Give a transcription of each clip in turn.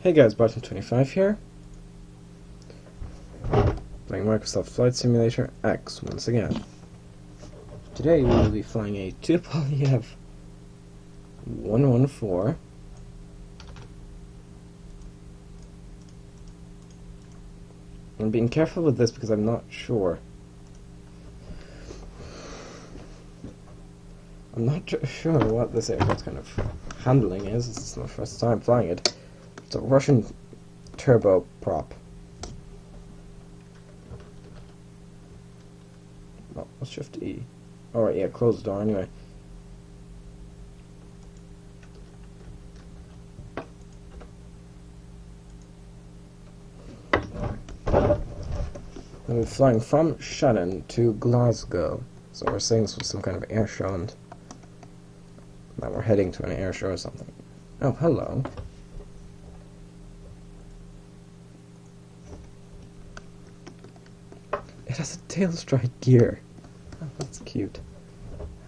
Hey guys, Barton25 here, playing Microsoft Flight Simulator X once again. Today we will be flying a Tu-114. I'm being careful with this because I'm not sure. I'm not sure what this aircraft's kind of handling is. This is my first time flying it. It's a Russian turboprop. Oh, let's shift E. Alright, yeah, close the door anyway. We're flying from Shannon to Glasgow. So we're saying this was some kind of air show and that we're heading to an air show or something. Oh, hello. It has a tail strike gear. Oh, that's cute.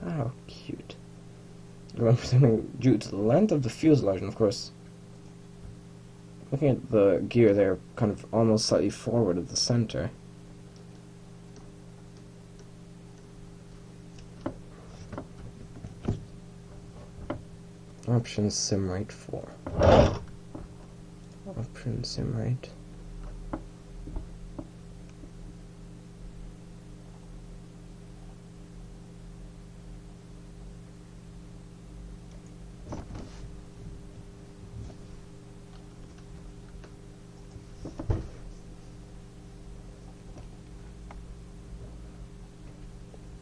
How cute. I'm presuming due to the length of the fuselage, and of course, looking at the gear, they're kind of almost slightly forward of the center. Option sim rate 4. Option sim rate.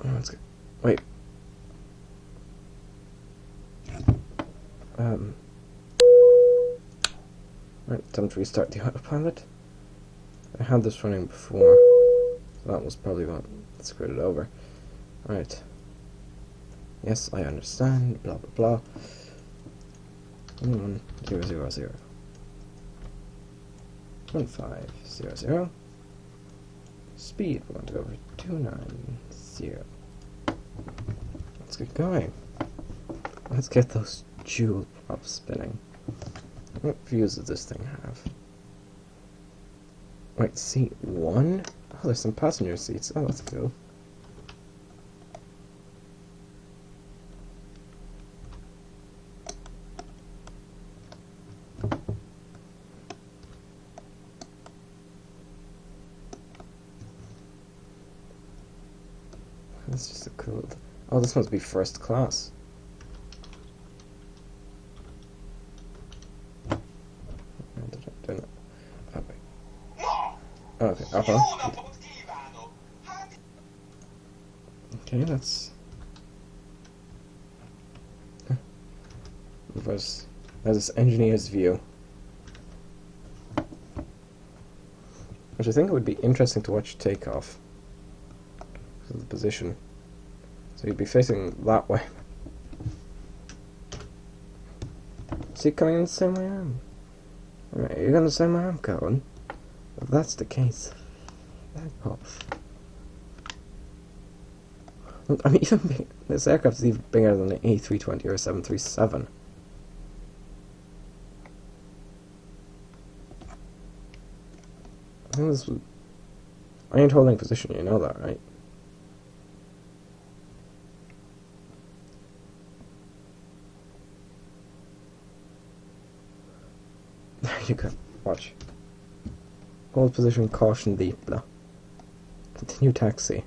Oh, let's go. Wait. Right, time to restart the autopilot. I had this running before, so that was probably what screwed it over. Right. Yes, I understand, blah blah blah. 11000. 1500. Speed, we're going to go over 290. Let's get going. Let's get those jewel props spinning. What views does this thing have? Wait, seat 1? Oh, there's some passenger seats. Oh, that's cool. That's just a cool... Oh, this must be first class. Okay, okay, that's... There's this engineer's view. Which I think it would be interesting to watch takeoff. Because of the position. So you'd be facing that way. Is he coming in the same way I am? Are you going the same way I'm going? If that's the case, back off. I mean, even big, this aircraft is even bigger than an A320 or a 737. I think this was... I ain't holding position, you know that, right? There you go. Watch. Hold position, caution deep, blah. Continue taxi.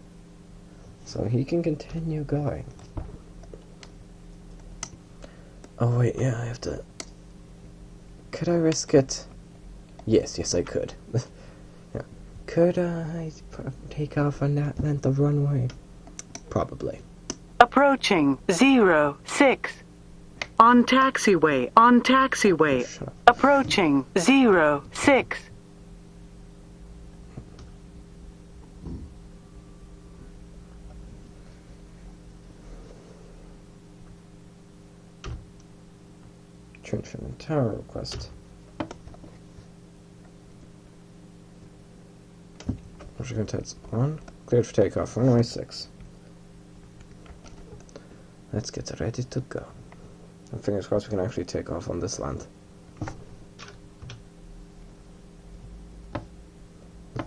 So he can continue going. Oh wait, yeah, I have to... Could I risk it? Yes, I could. Yeah. Could I take off on that length of runway? Probably. Approaching 06. On taxiway, on taxiway. Approaching 06. Shannon tower request. Pushing contents on. Cleared for takeoff. Runway 6. Let's get ready to go. And fingers crossed we can actually take off on this land.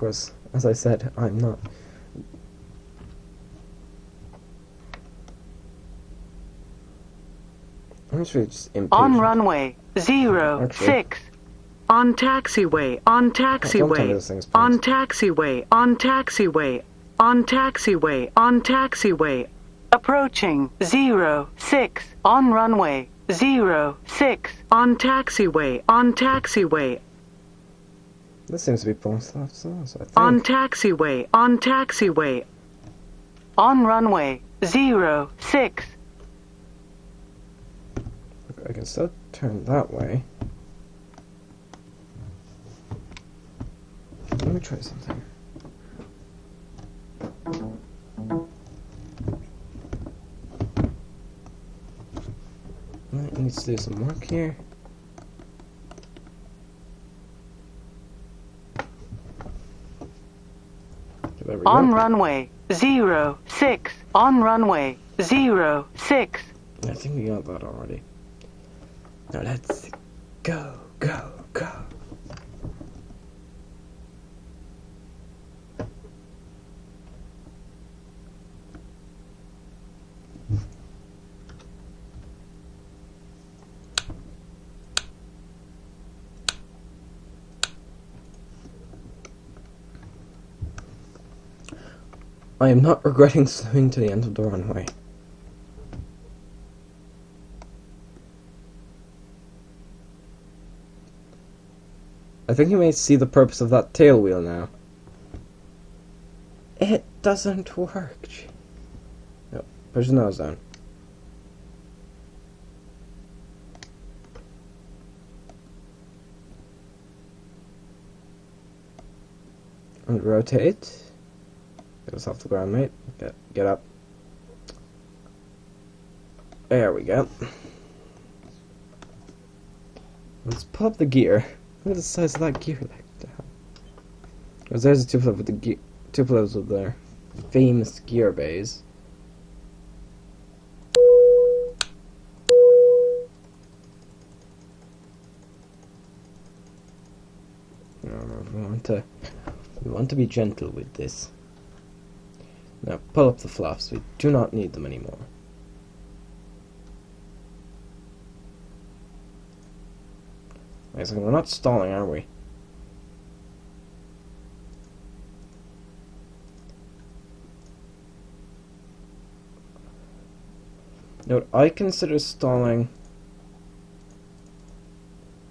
course, as I said, I'm not. I'm just really just impatient. On runway 06. On taxiway. On Don't tell me taxiway. this thing's On points. taxiway. On taxiway. On taxiway. On taxiway. Approaching 06. On runway 06. On taxiway. On taxiway. This seems to be points left, so I think. On taxiway. On taxiway. On runway 06. I can still turn that way. Let me try something. Right, needs to do some work here. There we On go. runway 06. On runway 06. I think we got that already. Now let's go, go, go. I am not regretting swimming to the end of the runway. I think you may see the purpose of that tail wheel now. It doesn't work. No, push the nose down. And rotate. Get us off the ground, mate. Get up. There we go. Let's pull up the gear. Look at the size of that gear. Because there's a Tupolev with the Tupolevs with their famous gear bays. We want to be gentle with this. Now pull up the flaps. We do not need them anymore. Wait a second, we're not stalling, are we? Note, I consider stalling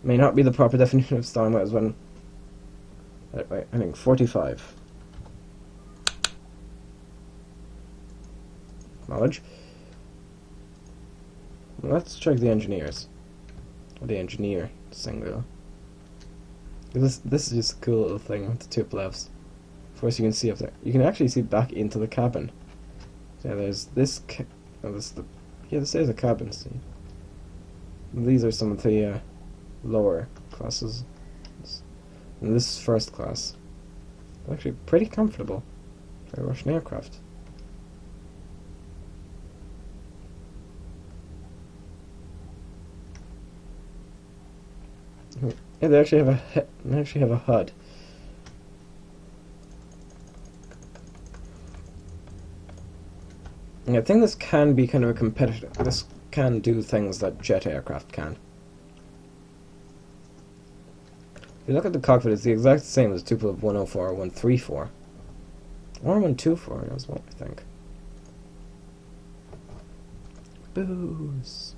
may not be the proper definition of stalling, but as when I think 45. Knowledge. Let's check the engineers. Or the engineer single. This is just a cool little thing with the Tupolevs. Of course, you can see up there. You can actually see back into the cabin. Yeah, there's this. This is a cabin. See, these are some of the lower classes. And this is first class. Actually, pretty comfortable for a Russian aircraft. Yeah, they actually have a HUD. Yeah, I think this can be kind of a competitor. This can do things that jet aircraft can. If you look at the cockpit, it's the exact same as Tupolev 104 or 134. Or 124 as well, I think. Boost.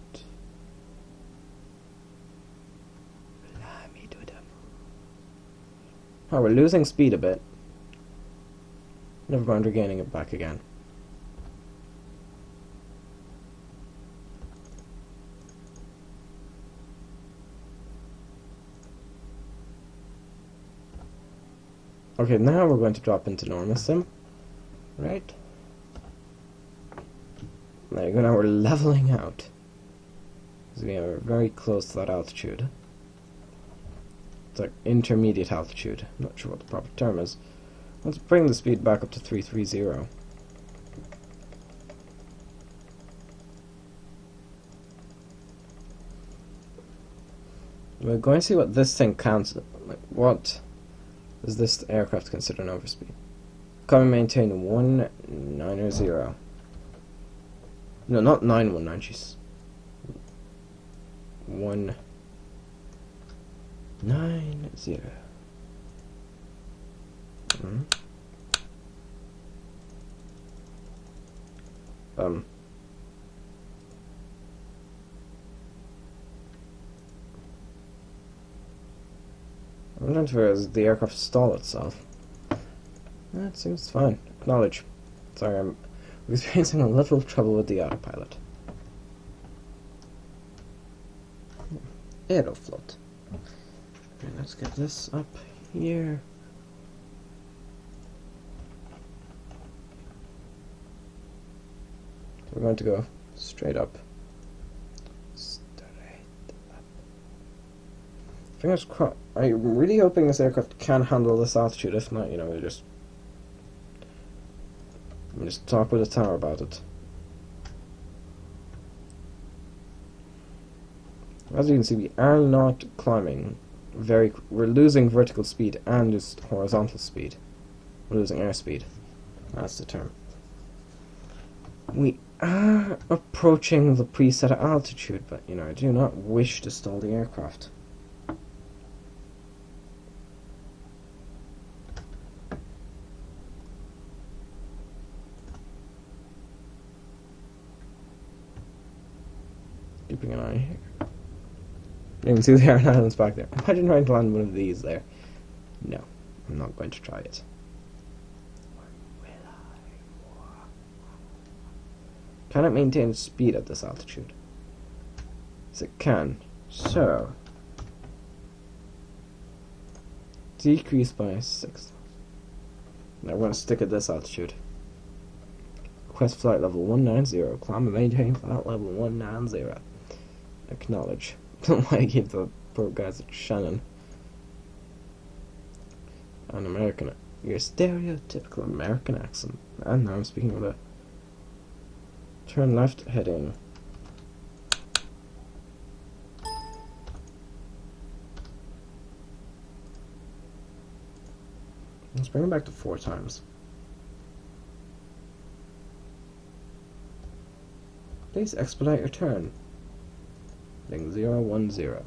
Oh, we're losing speed a bit. Never mind, we're gaining it back again. Okay, now we're going to drop into normal sim. Right? There you go, now we're leveling out. So we are very close to that altitude. It's like intermediate altitude. I'm not sure what the proper term is. Let's bring the speed back up to 330. We're going to see what this thing counts. Like what Is this aircraft considered an overspeed? Can we maintain 190? No, not 919, jeez. 190. I'm trying to figure out, does the aircraft stall itself? That seems fine. Acknowledge. Sorry, I'm experiencing a little trouble with the autopilot. It'll float. Okay, let's get this up here. We're going to go straight up. Fingers crossed. I'm really hoping this aircraft can handle this altitude. If not, we'll just talk with the tower about it. As you can see, we are not climbing. We're losing vertical speed and just horizontal speed. We're losing airspeed. That's the term. We are approaching the preset altitude, but I do not wish to stall the aircraft. Keeping an eye here. You can see the Aran Islands back there. Imagine trying to land one of these there. No, I'm not going to try it. Or will I? Can it maintain speed at this altitude? Yes, it can. So, decrease by 6. Now we're going to stick at this altitude. Request flight level 190. Climb and maintain flight level 190. Acknowledge. Don't want to give the poor guys at Shannon an American, your stereotypical American accent. And now I'm speaking with a turn left heading. Let's bring it back to 4 times. Please expedite your turn. Heading 010.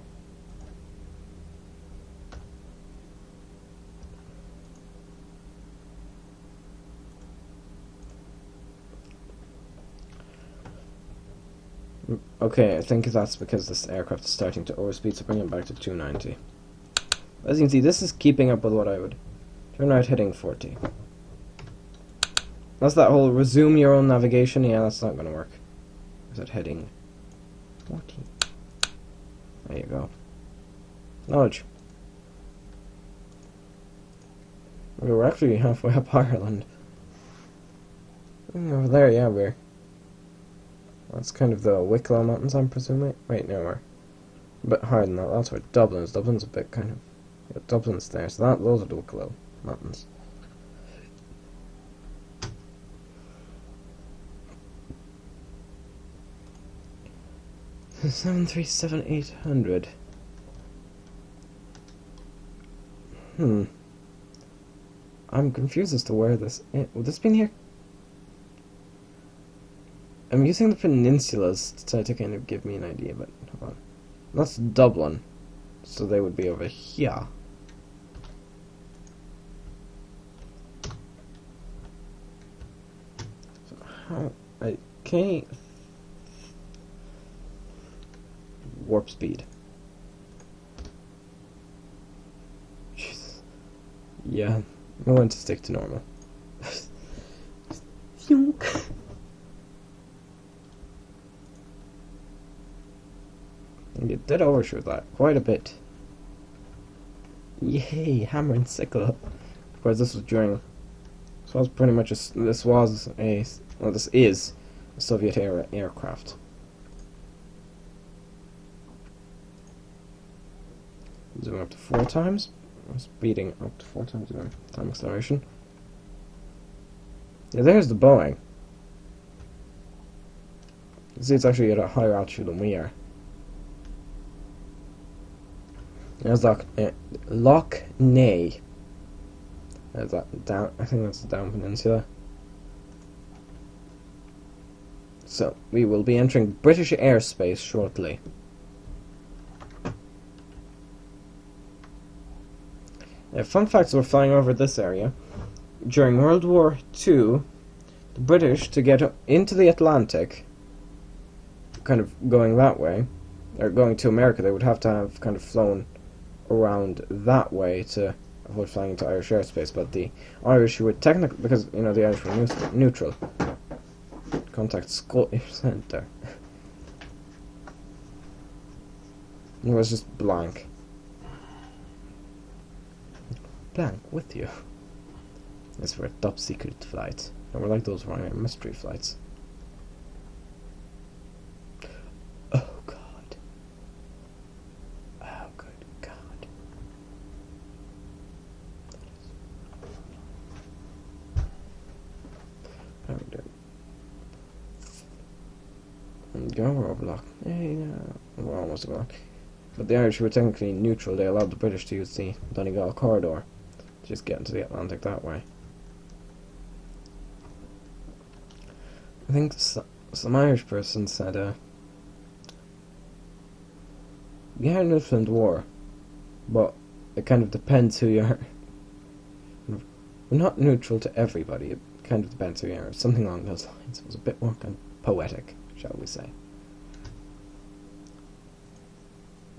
Okay, I think that's because this aircraft is starting to overspeed, so bring it back to 290. As you can see, this is keeping up with what I would. Turn right heading 40. That's that whole resume your own navigation. Yeah, that's not going to work. Is that heading 40? There you go. Knowledge. Okay, we're actually halfway up Ireland. Over there, yeah, we're... That's kind of the Wicklow Mountains, I'm presuming. Wait, no, we're a bit higher than that. That's where Dublin is. Dublin's a bit kind of... Yeah, Dublin's there, so those are the Wicklow Mountains. So 737-800. I'm confused as to where this is. Would this be near? I'm using the peninsulas to try to kind of give me an idea, but hold on. That's Dublin, so they would be over here. So how? Okay. Warp speed. Jesus. Yeah, I'm going to stick to normal. You did overshoot that quite a bit. Yay, hammer and sickle. Of course, this was during. This was pretty much this is a Soviet era aircraft. Zoom up to 4 times. Speeding up to 4 times. Time acceleration. Yeah, there's the Boeing. You see, it's actually at a higher altitude than we are. There's Loch Ney. Is that down? I think that's the down peninsula. So, we will be entering British airspace shortly. Fun facts, we're flying over this area. During World War II, the British, to get into the Atlantic, kind of going that way, or going to America, they would have to have kind of flown around that way to avoid flying into Irish airspace. But the Irish, who were technically, because, you know, the Irish were neutral. Contact Scottish Centre. It was just blank. Blank with you. It's for a top secret flight. And we're like those Ryanair mystery flights. Oh god. Oh good god. How are we doing? Go, we're overlocked. Hey, we're almost overlocked. But the Irish were technically neutral. They allowed the British to use the Donegal corridor. Just get into the Atlantic that way. I think some Irish person said, we had an Newfoundland war, but it kind of depends who you are. We're not neutral to everybody, it kind of depends who you are. Something along those lines. It was a bit more kind of poetic, shall we say.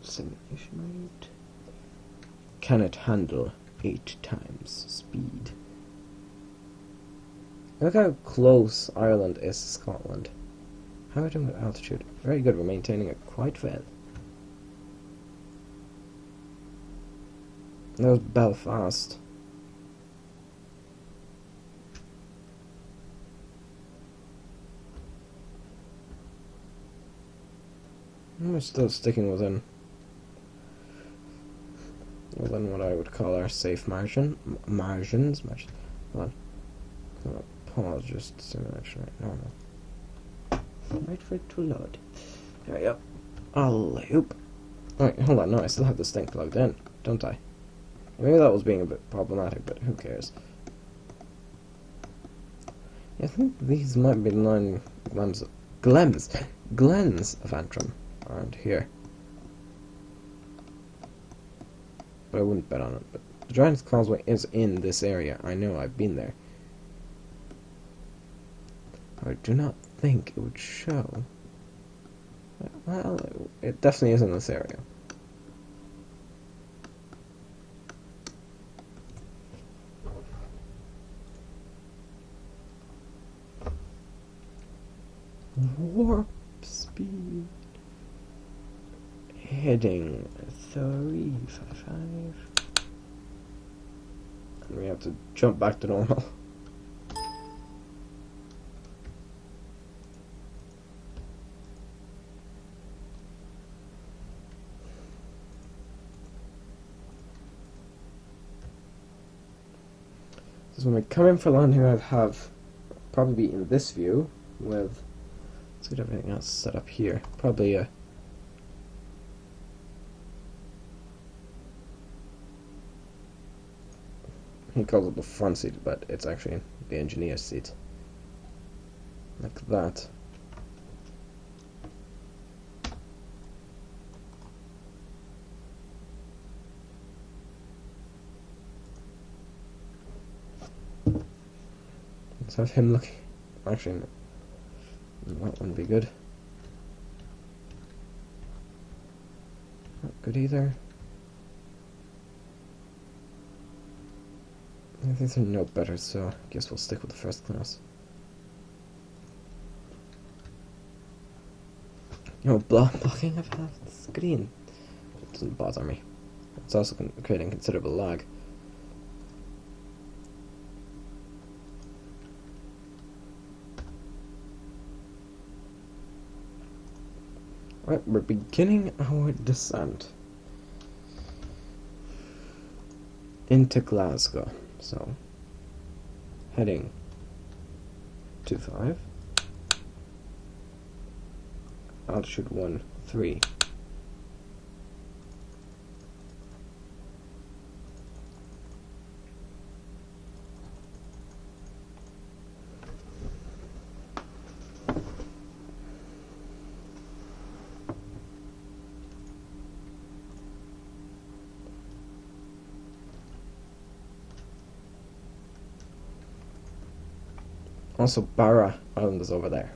Simulation rate. Can it handle 8 times speed? Look how close Ireland is to Scotland. How are we doing with altitude? Very good, we're maintaining it quite well. That was Belfast. We're still sticking within what I would call our safe margins. Hold on. Pause just simulation right normal. Wait for it to load. There we go. I'll loop. Alright, hold on, no, I still have this thing plugged in, don't I? Maybe that was being a bit problematic, but who cares? Yeah, I think these might be the 9 glens of Antrim around here. But I wouldn't bet on it. But the Giant's Causeway is in this area. I know, I've been there. I do not think it would show. Well, it definitely is in this area. Warp speed. Heading 355. And we have to jump back to normal. So when we come in for landing, I'd have probably be in this view with, let's get everything else set up here. Probably he calls it the front seat, but it's actually the engineer's seat. Like that. Let's have him looking. Actually, no. That wouldn't be good. Not good either. These are no better, so I guess we'll stick with the first class. You know, blocking of half the screen. It doesn't bother me. It's also creating considerable lag. Right, we're beginning our descent into Glasgow. So, heading 25, altitude 13. Also, Barra Island is over there.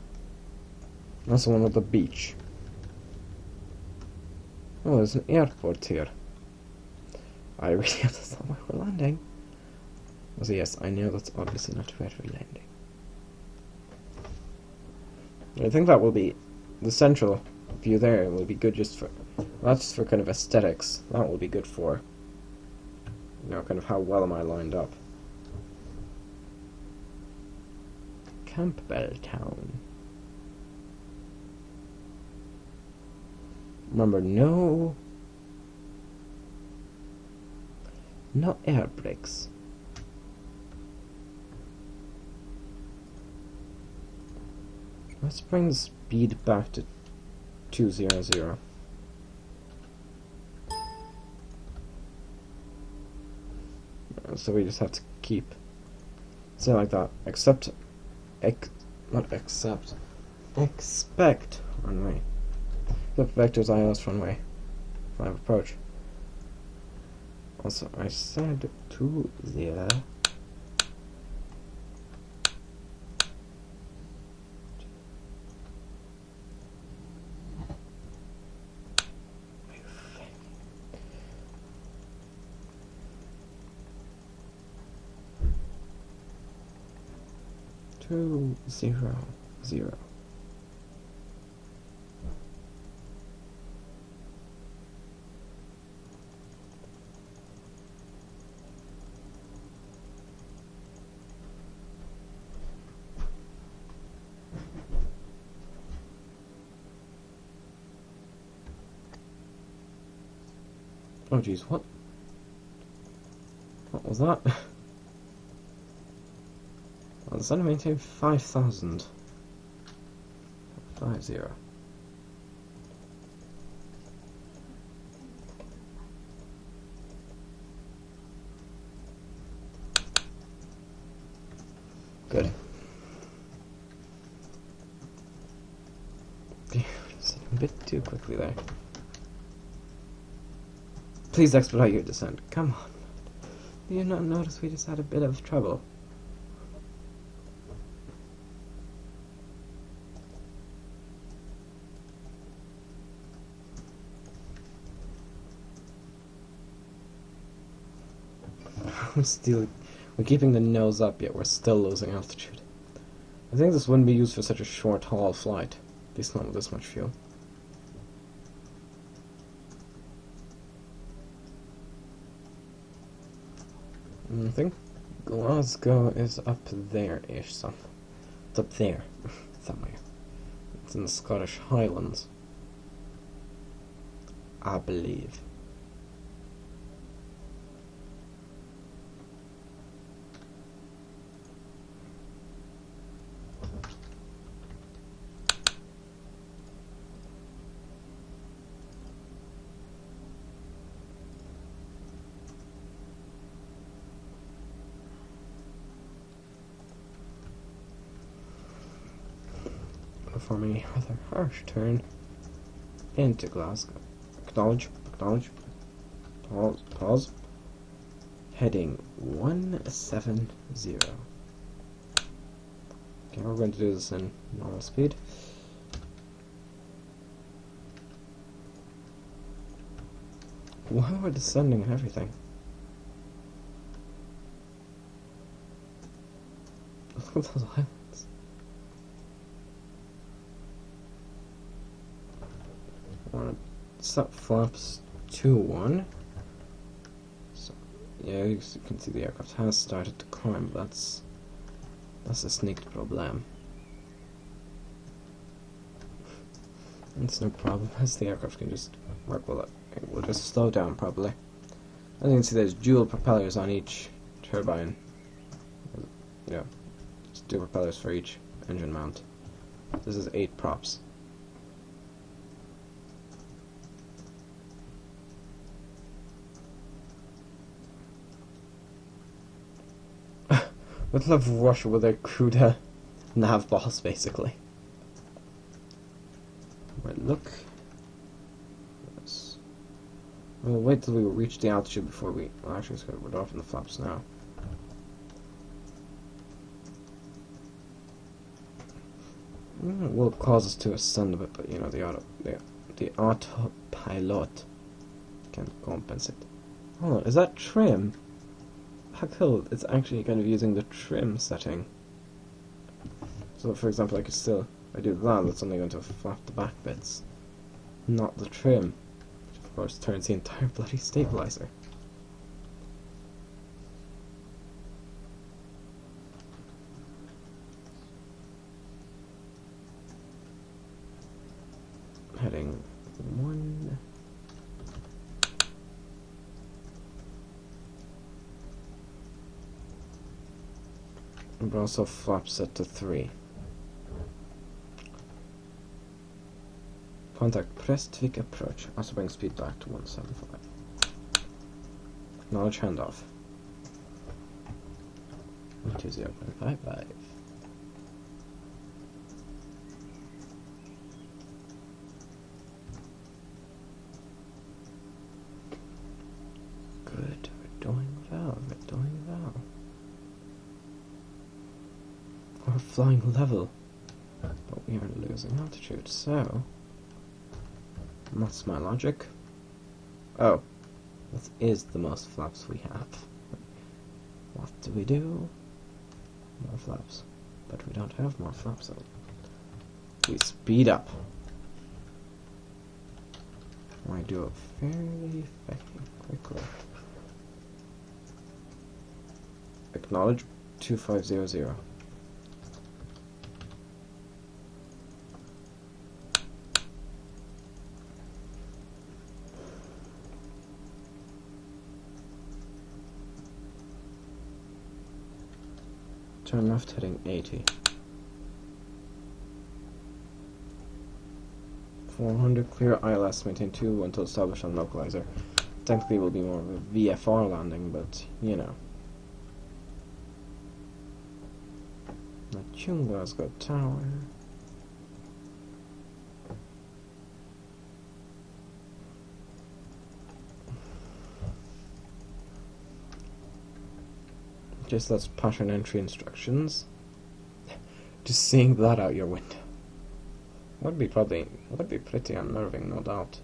Also one with the beach. Oh, there's an airport here. I really have to stop where we're landing. So yes, I know that's obviously not where we're landing. I think that will be the central view there. Will be good just for, well, that's for kind of aesthetics. That will be good for, you know, kind of how well am I lined up. Campbell Town. Remember, no air brakes. Let's bring the speed back to 200. So we just have to keep say like that. Expect runway. Flip vectors ILS runway 5 approach. Also, I said 20. Two, zero, zero. Oh geez, what? What was that? Well, the sun maintained 5,000. 50. Good. Just a bit too quickly there. Please expedite your descent. Come on. Do you not notice we just had a bit of trouble? We're keeping the nose up, yet we're still losing altitude. I think this wouldn't be used for such a short haul flight, at least not with this much fuel. I think Glasgow is up there-ish, so it's up there, somewhere. It's in the Scottish Highlands, I believe. Performing a rather harsh turn into Glasgow. Acknowledge. Pause. Heading 170. Okay, we're going to do this in normal speed. Why we're descending and everything? Look at those islands. Set flaps 2-1. So yeah, you can see the aircraft has started to climb, but that's a sneaked problem. It's no problem, as the aircraft can just work with it. It will just slow down probably. As you can see, there's dual propellers on each turbine. Yeah, just dual propellers for each engine mount. This is 8 props. Would love Russia with their crude nav boss, basically. Right, look. Yes. We'll wait till we reach the altitude before we. Well, actually, we're off in the flaps now. will cause us to ascend a bit, but you know, the autopilot can compensate. Hold on, is that trim? How cool, it's actually kind of using the trim setting. So for example, I could still, if I do that, that's only going to flap the back bits, not the trim, which of course turns the entire bloody stabilizer. Heading 1. But also flaps it to 3. Contact press tweak approach. Also bring speed back to 175. Acknowledge handoff. 120.55. Good, we're doing well, we're doing well. We're flying level, but we are losing altitude, so what's my logic? Oh, this is the most flaps we have. What do we do? More flaps. But we don't have more flaps, so we speed up. I do it fairly quickly. Acknowledge 2500. Turn left heading 80. 400 clear ILS, maintain 2 until established on localizer. Technically it will be more of a VFR landing, but you know. Glasgow Tower. Just that's pattern entry instructions. Just seeing that out your window would be pretty unnerving, no doubt.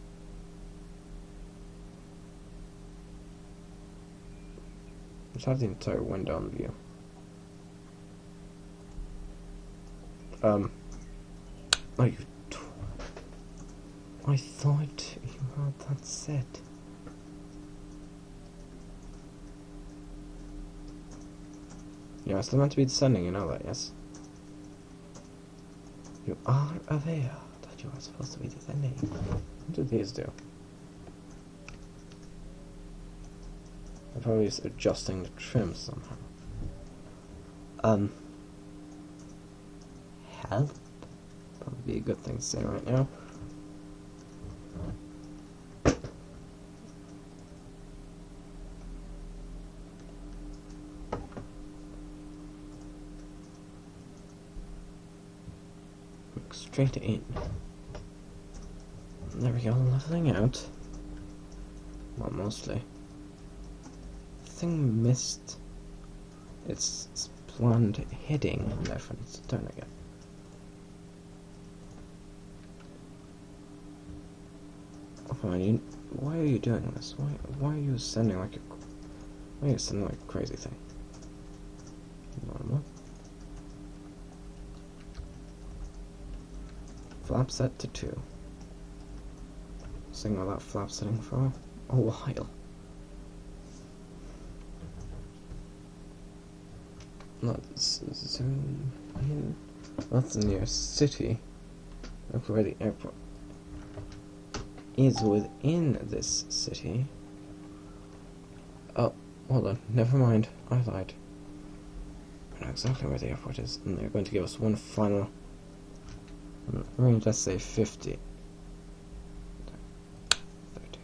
Just have the entire window on view. Oh, you I thought you had that set. You're still meant to be descending, you know that, yes? You are aware that you are supposed to be descending. What do these do? I'm probably just adjusting the trim somehow. Help? Probably be a good thing to say right now. Look straight in. There we go, leveling out. Well, mostly. The thing missed its planned heading, and therefore needs to turn again. Fine, why are you doing this? Why are you sending like a crazy thing? Normal. Flap set to 2. Signal that flap setting for a while. Let's zoom in. That's the nearest city. Look where the airport is within this city. Oh, hold on, never mind, I lied. I know exactly where the airport is, and they're going to give us one final range, let's say 50. 30.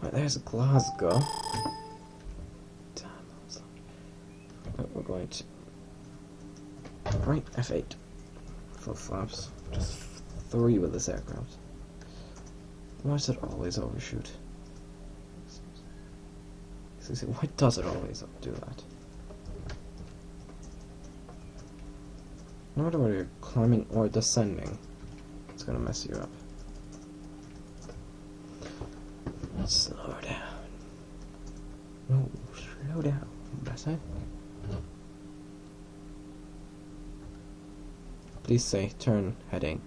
Right, there's Glasgow. Damn, we're going to... Right, F8. Full flaps. Just 3 with this aircraft. Why does it always overshoot? Why does it always do that? No matter whether you're climbing or descending, it's gonna mess you up. Slow down. No, slow down. That's it. Please say turn heading.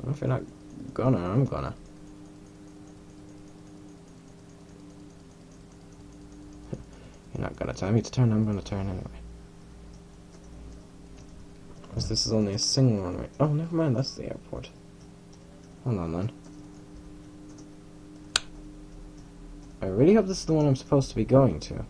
Well, if you're not gonna, I'm gonna. You're not gonna tell me to turn, I'm gonna turn anyway. Because this is only a single runway. Oh, never mind, that's the airport. Hold on then. I really hope this is the one I'm supposed to be going to.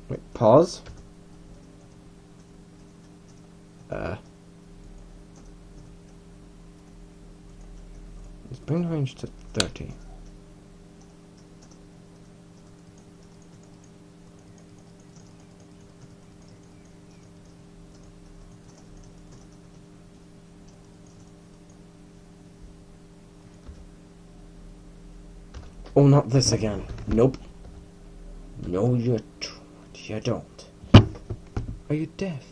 Wait, pause? Let's bring the range to 30. Oh, not this again. Nope. No, you don't. Are you deaf?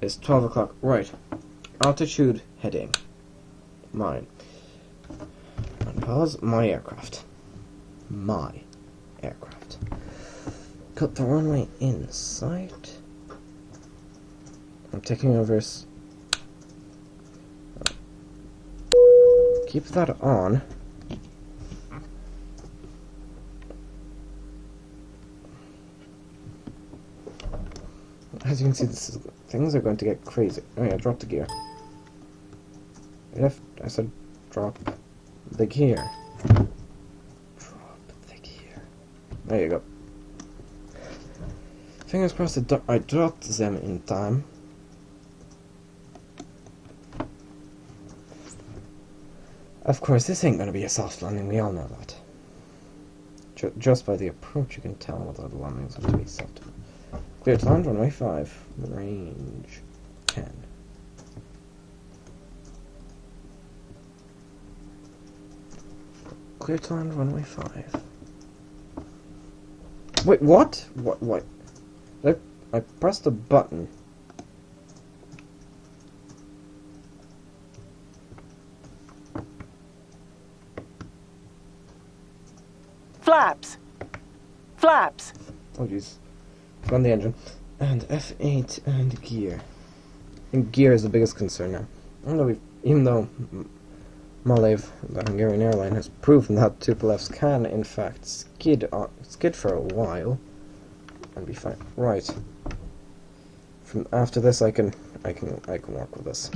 It's 12 o'clock. Right. Altitude heading. Mine. And pause. My aircraft. My aircraft. Cut the runway in sight. I'm taking over. Keep that on. As you can see, things are going to get crazy. Oh yeah, drop the gear. I said drop the gear. Drop the gear. There you go. Fingers crossed I dropped them in time. Of course, this ain't gonna be a soft landing, we all know that. Just by the approach you can tell whether the landing's going to be soft. Clear to land, runway 5. Range 10. Clear to land, runway 5. Wait, what? What? I pressed a button. Flaps. Flaps. Oh jeez. Run the engine. And F8 and gear. And gear is the biggest concern now. Even though Malev, the Hungarian airline, has proven that Tupolevs can in fact skid for a while and be fine. Right. From after this I can work with this.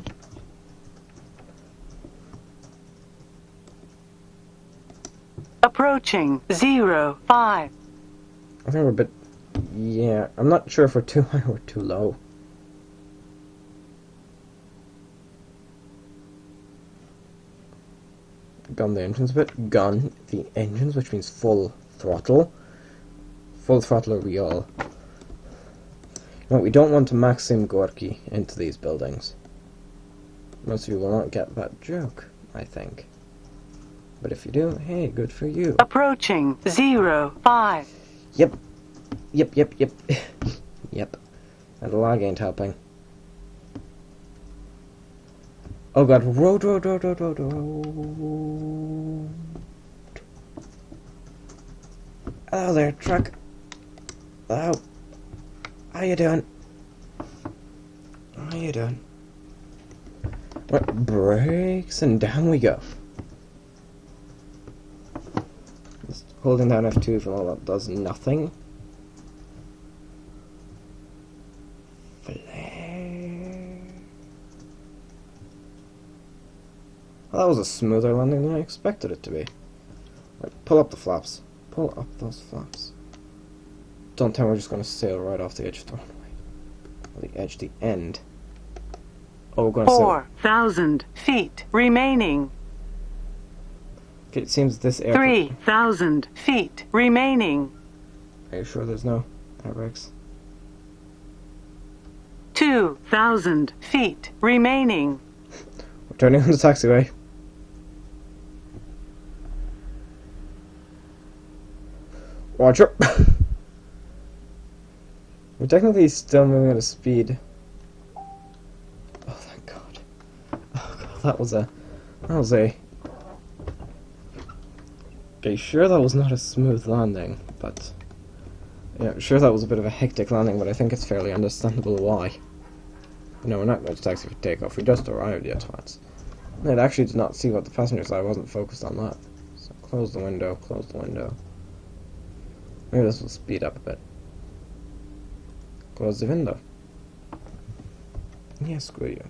Approaching 05. I think we're a bit... Yeah, I'm not sure if we're too high or too low. Gun the engines a bit. Gun the engines, which means full throttle. Full throttle or we all. No, we don't want to Maxim Gorky into these buildings. Most of you will not get that joke, I think. But if you do, hey, good for you. Approaching 05. Yep. Yep. And the lag ain't helping. Oh god, road. Hello there, truck. Hello. How you doing? Right, brakes and down we go. Just holding down F2 for all that does nothing. Flare. Well, that was a smoother landing than I expected it to be. Right, pull up the flaps. Pull up those flaps. Don't tell me we're just going to sail right off the edge of the runway. The edge, the end. Oh, we're going to sail. 4,000 feet remaining. Okay, it seems this airport... 3,000 feet remaining. Are you sure there's no air brakes? 2,000 feet remaining. We're turning on the taxiway. Watch out! We're technically still moving at a speed. Oh, thank God. Oh, God, that was a... Okay, sure that was not a smooth landing, but... Yeah, sure that was a bit of a hectic landing, but I think it's fairly understandable why. No, we're not going to taxi for takeoff, we just arrived yet once. I actually did not see what the passengers I wasn't focused on that. So close the window, close the window. Maybe this will speed up a bit. Close the window. Yeah, screw you.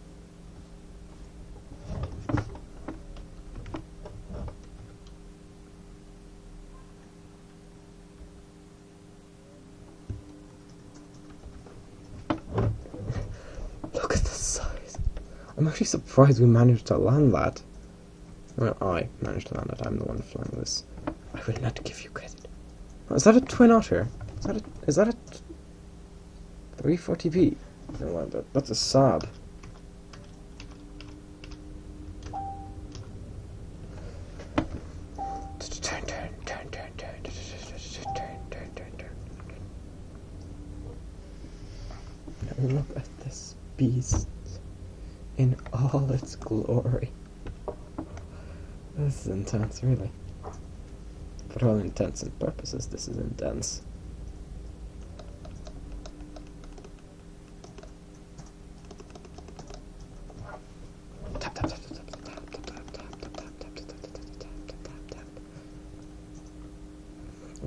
Look at the size. I'm actually surprised we managed to land that. Well, I managed to land it. I'm the one flying this. I will not give you credit. Oh, is that a twin otter? Is that a 340p? No, that's a Saab. Now look at this beast in all its glory. This is intense, really. For all intents and purposes, this is intense.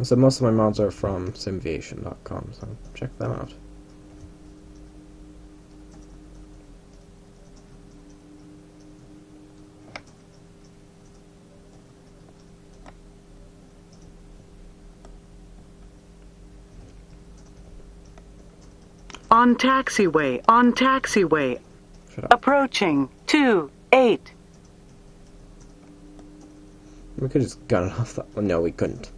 So most of my mods are from simviation.com, so check them out. On taxiway, on taxiway. Shut up. Approaching 2-8. We could just gun it off that one. No, we couldn't.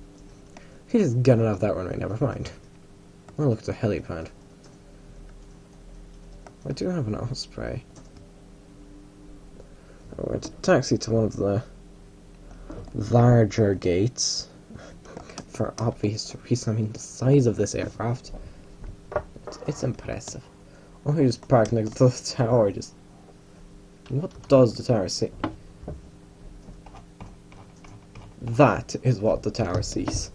We could just gun it off that runway, never mind. Oh, look, it's a helipad. I do have an osprey. Oh, we're to taxi to one of the larger gates. For obvious reasons, I mean, the size of this aircraft. It's impressive. Oh, he just parked next to the tower, just... What does the tower see? That is what the tower sees.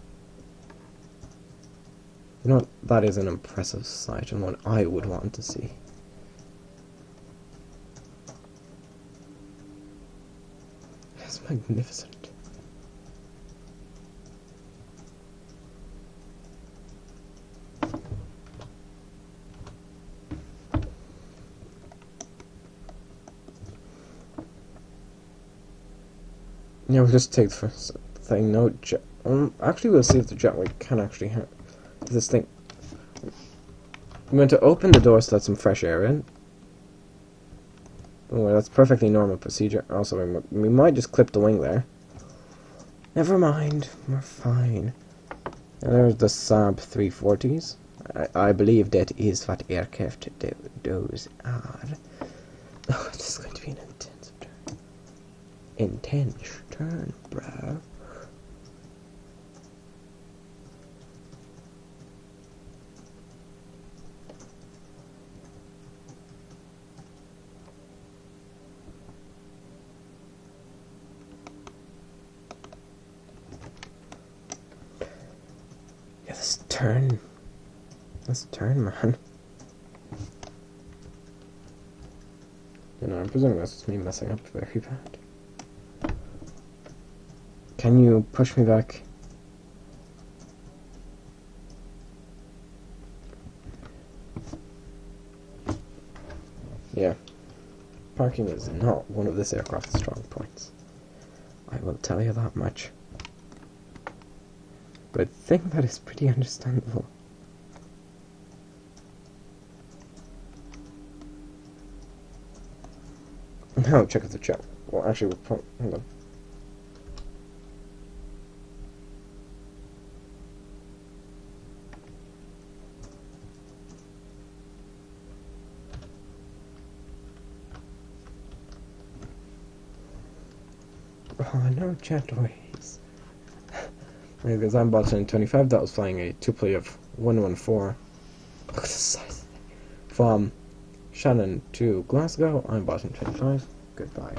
You know what? That is an impressive sight and one I would want to see. It's magnificent. Yeah, we'll just take the first thing. No jet. Actually, we'll see if the jetway can actually have this thing. I'm going to open the door so that some fresh air in. Oh, that's perfectly normal procedure. Also, we might just clip the wing there. Never mind, we're fine. And there's the Saab 340s. I believe that is what aircraft those are. Oh, this is going to be an intense turn. Intense turn, bro. Yeah, this turn. This turn, man. You know, I'm presuming that's just me messing up very bad. Can you push me back? Yeah. Parking is not one of this aircraft's strong points. I will tell you that much. But I think that is pretty understandable. Now check out the chat. Well, actually, we're hold on. Oh, no jetways. Because I'm bottom 25, that was flying a 2-play of 114. Look at the size. From Shannon to Glasgow, I'm bottom 25. Goodbye.